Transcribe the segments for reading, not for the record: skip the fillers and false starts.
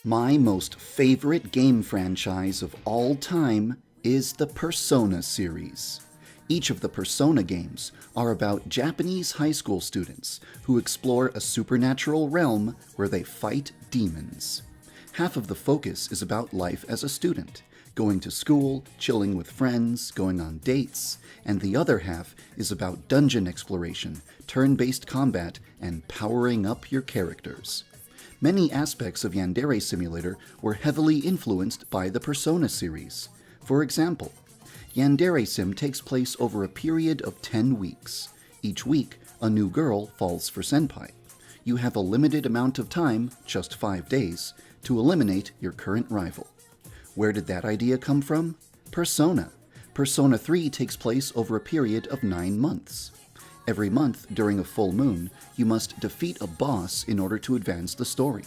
My most favorite game franchise of all time is the Persona series. Each of the Persona games are about Japanese high school students who explore a supernatural realm where they fight demons. Half of the focus is about life as a student, going to school, chilling with friends, going on dates, and the other half is about dungeon exploration, turn-based combat, and powering up your characters. Many aspects of Yandere Simulator were heavily influenced by the Persona series. For example, Yandere Sim takes place over a period of 10 weeks. Each week, a new girl falls for senpai. You have a limited amount of time, just 5 days, to eliminate your current rival. Where did that idea come from? Persona. Persona 3 takes place over a period of 9 months. Every month, during a full moon, you must defeat a boss in order to advance the story.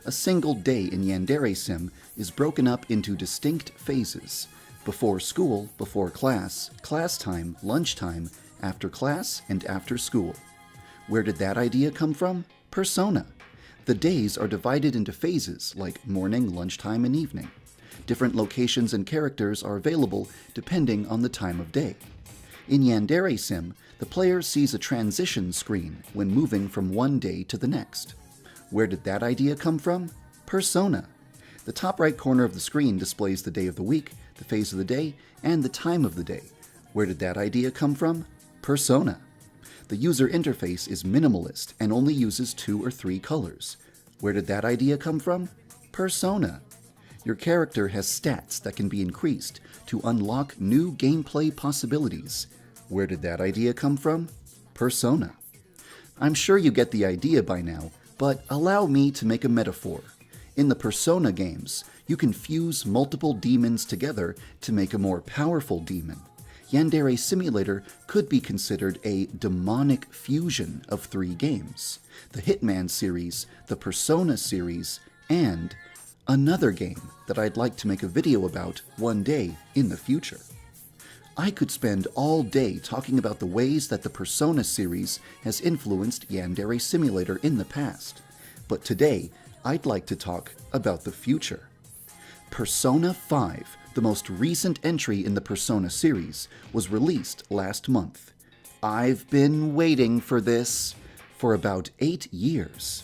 A single day in Yandere Sim is broken up into distinct phases: before school, before class, class time, lunchtime, after class, and after school. Where did that idea come from? Persona. The days are divided into phases like morning, lunchtime, and evening. Different locations and characters are available depending on the time of day. In Yandere Sim, the player sees a transition screen when moving from one day to the next. Where did that idea come from? Persona. The top right corner of the screen displays the day of the week, the phase of the day, and the time of the day. Where did that idea come from? Persona. The user interface is minimalist and only uses 2 or 3 colors. Where did that idea come from? Persona. Your character has stats that can be increased to unlock new gameplay possibilities. Where did that idea come from? Persona. I'm sure you get the idea by now, but allow me to make a metaphor. In the Persona games, you can fuse multiple demons together to make a more powerful demon. Yandere Simulator could be considered a demonic fusion of 3 games: the Hitman series, the Persona series, and another game that I'd like to make a video about one day in the future. I could spend all day talking about the ways that the Persona series has influenced Yandere Simulator in the past, but today I'd like to talk about the future. Persona 5, the most recent entry in the Persona series, was released last month. I've been waiting for this for about 8 years.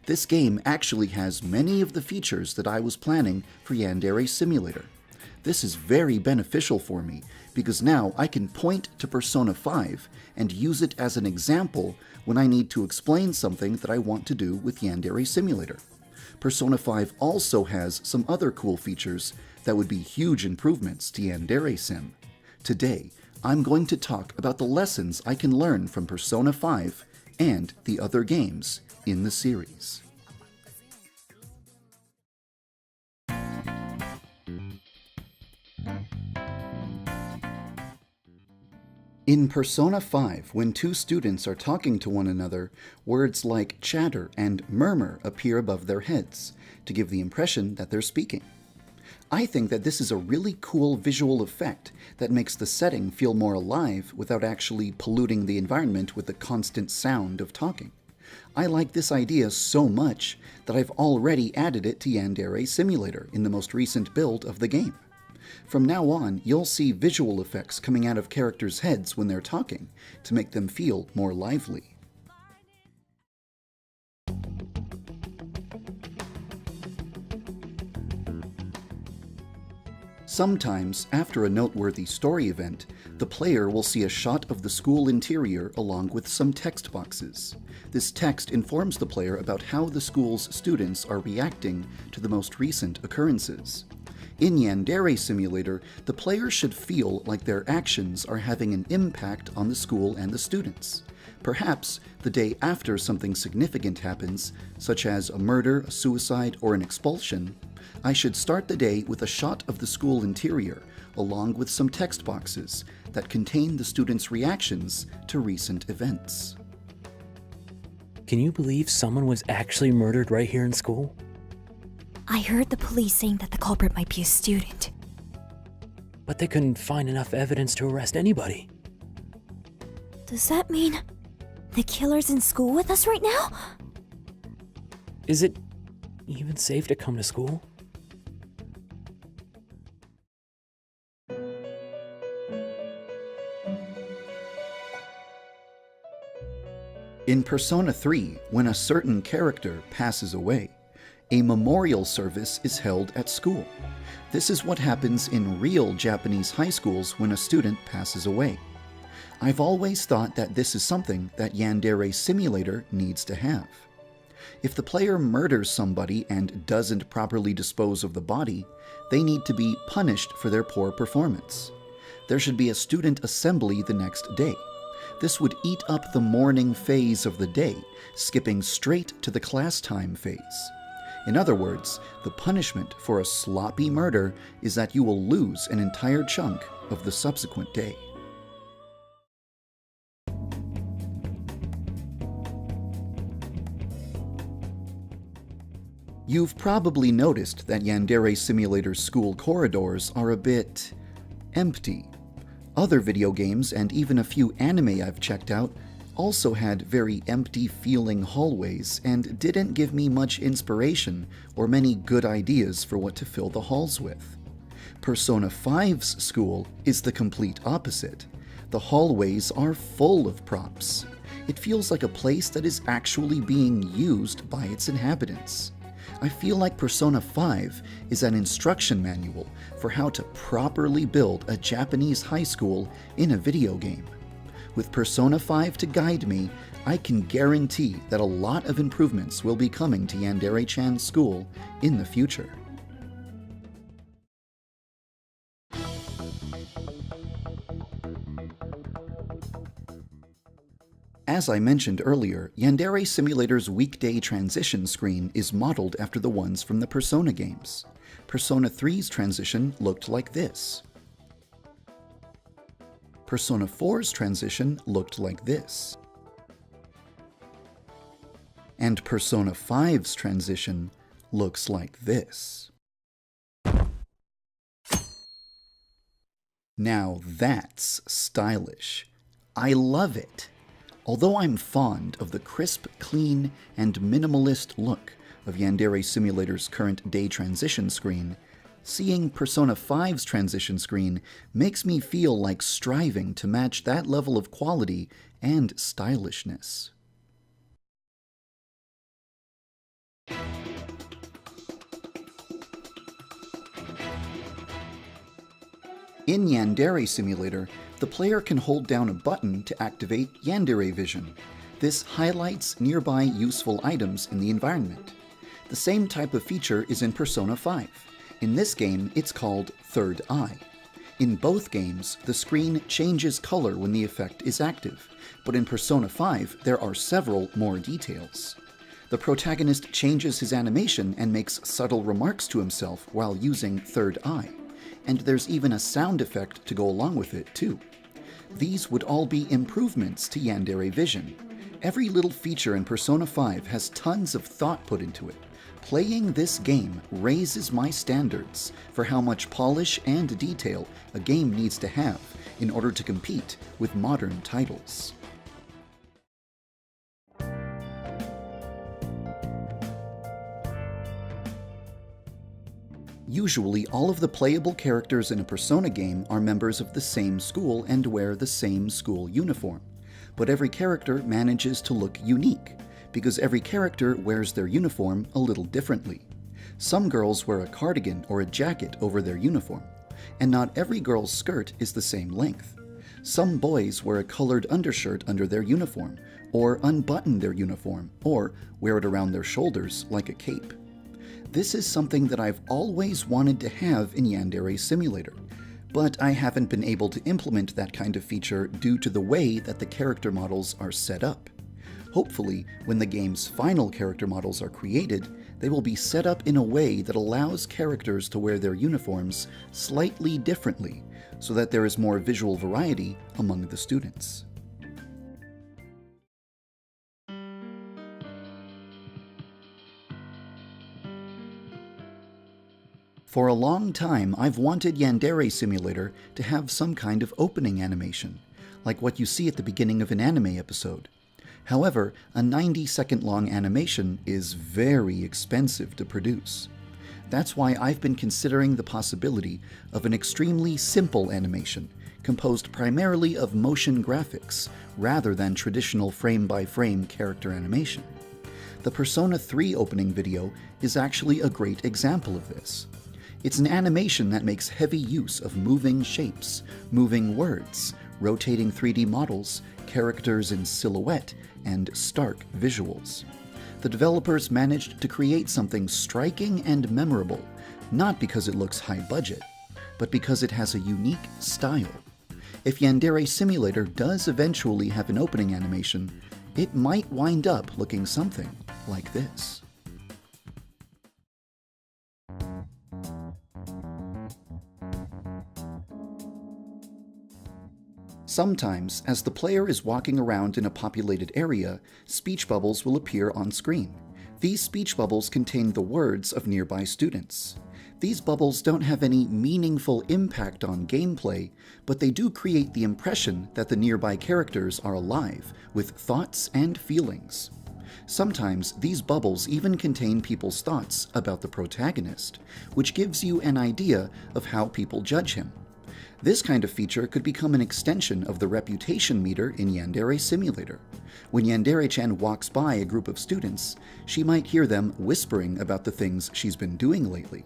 This game actually has many of the features that I was planning for Yandere Simulator. This is very beneficial for me because now I can point to Persona 5 and use it as an example when I need to explain something that I want to do with Yandere Simulator. Persona 5 also has some other cool features that would be huge improvements to Yandere Sim. Today, I'm going to talk about the lessons I can learn from Persona 5 and the other games in the series. In Persona 5, when 2 students are talking to one another, words like chatter and murmur appear above their heads to give the impression that they're speaking. I think that this is a really cool visual effect that makes the setting feel more alive without actually polluting the environment with the constant sound of talking. I like this idea so much that I've already added it to Yandere Simulator in the most recent build of the game. From now on, you'll see visual effects coming out of characters' heads when they're talking to make them feel more lively. Sometimes, after a noteworthy story event, the player will see a shot of the school interior along with some text boxes. This text informs the player about how the school's students are reacting to the most recent occurrences. In Yandere Simulator, the player should feel like their actions are having an impact on the school and the students. Perhaps the day after something significant happens, such as a murder, a suicide, or an expulsion, I should start the day with a shot of the school interior, along with some text boxes that contain the students' reactions to recent events. Can you believe someone was actually murdered right here in school? I heard the police saying that the culprit might be a student. But they couldn't find enough evidence to arrest anybody. Does that mean the killer's in school with us right now? Is it even safe to come to school? In Persona 3, when a certain character passes away, a memorial service is held at school. This is what happens in real Japanese high schools when a student passes away. I've always thought that this is something that Yandere Simulator needs to have. If the player murders somebody and doesn't properly dispose of the body, they need to be punished for their poor performance. There should be a student assembly the next day. This would eat up the mourning phase of the day, skipping straight to the class time phase. In other words, the punishment for a sloppy murder is that you will lose an entire chunk of the subsequent day. You've probably noticed that Yandere Simulator's school corridors are a bit empty. Other video games, and even a few anime I've checked out, also had very empty-feeling hallways and didn't give me much inspiration or many good ideas for what to fill the halls with. Persona 5's school is the complete opposite. The hallways are full of props. It feels like a place that is actually being used by its inhabitants. I feel like Persona 5 is an instruction manual for how to properly build a Japanese high school in a video game. With Persona 5 to guide me, I can guarantee that a lot of improvements will be coming to Yandere-chan's school in the future. As I mentioned earlier, Yandere Simulator's weekday transition screen is modeled after the ones from the Persona games. Persona 3's transition looked like this. Persona 4's transition looked like this. And Persona 5's transition looks like this. Now that's stylish. I love it. Although I'm fond of the crisp, clean, and minimalist look of Yandere Simulator's current day transition screen, seeing Persona 5's transition screen makes me feel like striving to match that level of quality and stylishness. In Yandere Simulator, the player can hold down a button to activate Yandere Vision. This highlights nearby useful items in the environment. The same type of feature is in Persona 5. In this game, it's called Third Eye. In both games, the screen changes color when the effect is active, but in Persona 5, there are several more details. The protagonist changes his animation and makes subtle remarks to himself while using Third Eye. And there's even a sound effect to go along with it, too. These would all be improvements to Yandere Vision. Every little feature in Persona 5 has tons of thought put into it. Playing this game raises my standards for how much polish and detail a game needs to have in order to compete with modern titles. Usually, all of the playable characters in a Persona game are members of the same school and wear the same school uniform. But every character manages to look unique, because every character wears their uniform a little differently. Some girls wear a cardigan or a jacket over their uniform, and not every girl's skirt is the same length. Some boys wear a colored undershirt under their uniform, or unbutton their uniform, or wear it around their shoulders like a cape. This is something that I've always wanted to have in Yandere Simulator, but I haven't been able to implement that kind of feature due to the way that the character models are set up. Hopefully, when the game's final character models are created, they will be set up in a way that allows characters to wear their uniforms slightly differently, so that there is more visual variety among the students. For a long time, I've wanted Yandere Simulator to have some kind of opening animation, like what you see at the beginning of an anime episode. However, a 90-second long animation is very expensive to produce. That's why I've been considering the possibility of an extremely simple animation, composed primarily of motion graphics, rather than traditional frame-by-frame character animation. The Persona 3 opening video is actually a great example of this. It's an animation that makes heavy use of moving shapes, moving words, rotating 3D models, characters in silhouette, and stark visuals. The developers managed to create something striking and memorable, not because it looks high budget, but because it has a unique style. If Yandere Simulator does eventually have an opening animation, it might wind up looking something like this. Sometimes, as the player is walking around in a populated area, speech bubbles will appear on screen. These speech bubbles contain the words of nearby students. These bubbles don't have any meaningful impact on gameplay, but they do create the impression that the nearby characters are alive, with thoughts and feelings. Sometimes these bubbles even contain people's thoughts about the protagonist, which gives you an idea of how people judge him. This kind of feature could become an extension of the reputation meter in Yandere Simulator. When Yandere-chan walks by a group of students, she might hear them whispering about the things she's been doing lately.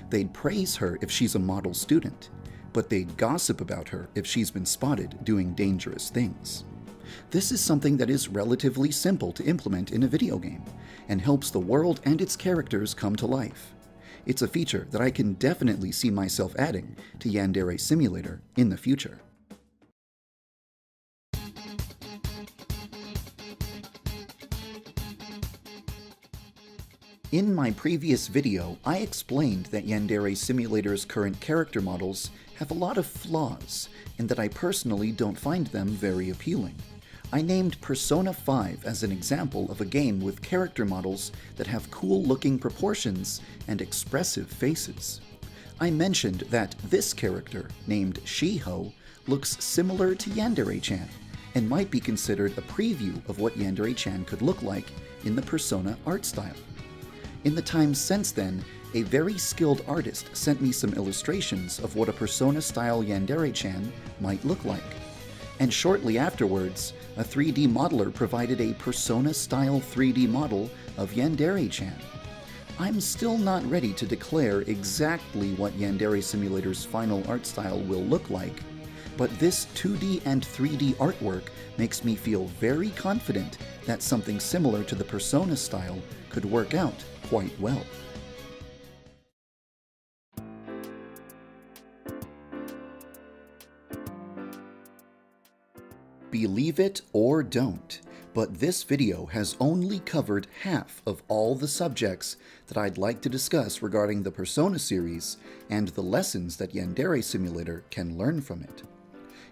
They'd praise her if she's a model student, but they'd gossip about her if she's been spotted doing dangerous things. This is something that is relatively simple to implement in a video game, and helps the world and its characters come to life. It's a feature that I can definitely see myself adding to Yandere Simulator in the future. In my previous video, I explained that Yandere Simulator's current character models have a lot of flaws, and that I personally don't find them very appealing. I named Persona 5 as an example of a game with character models that have cool-looking proportions and expressive faces. I mentioned that this character, named Shiho, looks similar to Yandere-chan, and might be considered a preview of what Yandere-chan could look like in the Persona art style. In the time since then, a very skilled artist sent me some illustrations of what a Persona-style Yandere-chan might look like. And shortly afterwards, a 3D modeler provided a Persona-style 3D model of Yandere-chan. I'm still not ready to declare exactly what Yandere Simulator's final art style will look like, but this 2D and 3D artwork makes me feel very confident that something similar to the Persona style could work out quite well. Believe it or don't, but this video has only covered half of all the subjects that I'd like to discuss regarding the Persona series and the lessons that Yandere Simulator can learn from it.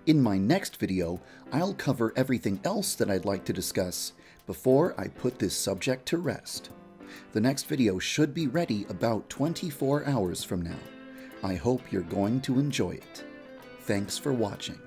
In my next video, I'll cover everything else that I'd like to discuss before I put this subject to rest. The next video should be ready about 24 hours from now. I hope you're going to enjoy it. Thanks for watching.